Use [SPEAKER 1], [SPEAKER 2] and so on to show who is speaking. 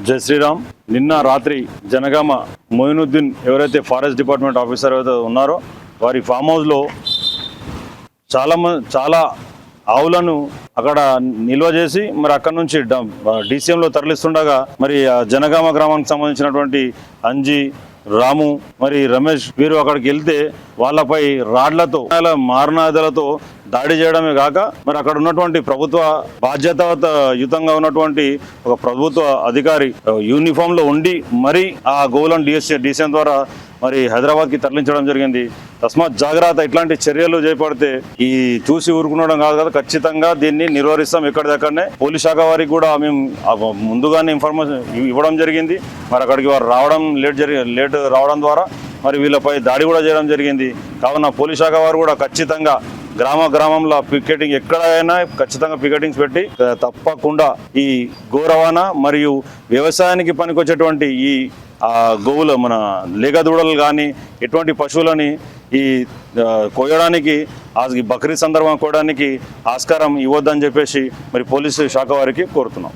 [SPEAKER 1] జై శ్రీరామ్. నిన్న రాత్రి జనగామ మొయినుద్దీన్ ఎవరైతే ఫారెస్ట్ డిపార్ట్మెంట్ ఆఫీసర్ ఎవరైతే ఉన్నారో వారి ఫామ్ హౌస్లో చాలా ఆవులను అక్కడ నిల్వ చేసి మరి అక్కడ నుంచి డీసీఎంలో తరలిస్తుండగా మరి జనగామ గ్రామానికి సంబంధించినటువంటి అంజీ, రాము, మరి రమేష్ వీరు అక్కడికి వెళ్తే వాళ్ళపై రాడ్లతో, మారణాయుధాలతో దాడి చేయడమే కాక మరి అక్కడ ఉన్నటువంటి ప్రభుత్వ బాధ్యతాయుతంగా ఉన్నటువంటి ఒక ప్రభుత్వ అధికారి యూనిఫామ్ లో ఉండి మరి ఆ గోవులను డీసీఎం ద్వారా మరి హైదరాబాద్కి తరలించడం జరిగింది. తస్మాత్ జాగ్రత్త. ఇట్లాంటి చర్యలు చేపడితే ఈ చూసి ఊరుకునడం కాదు కదా, ఖచ్చితంగా దీన్ని నిర్వహిస్తాం. ఎక్కడిదక్కడనే పోలీస్ శాఖ వారికి కూడా మేము ముందుగానే ఇన్ఫర్మేషన్ ఇవ్వడం జరిగింది. మరి అక్కడికి వారు రావడం లేట్ రావడం ద్వారా మరి వీళ్ళపై దాడి కూడా చేయడం జరిగింది. కావున పోలీస్ శాఖ వారు కూడా ఖచ్చితంగా గ్రామంలో పికెటింగ్ ఎక్కడైనా ఖచ్చితంగా పికెటింగ్స్ పెట్టి తప్పకుండా ఈ గో రవాణా మరియు వ్యవసాయానికి పనికొచ్చేటువంటి ఈ గోవులు మన లేగ దూడలు కానీ ఎటువంటి పశువులని ఈ కోయడానికి బక్రీద్ సందర్భంగా కోయడానికి ఆస్కారం ఇవ్వద్దని చెప్పేసి మరి పోలీసు శాఖ వారికి కోరుతున్నాం.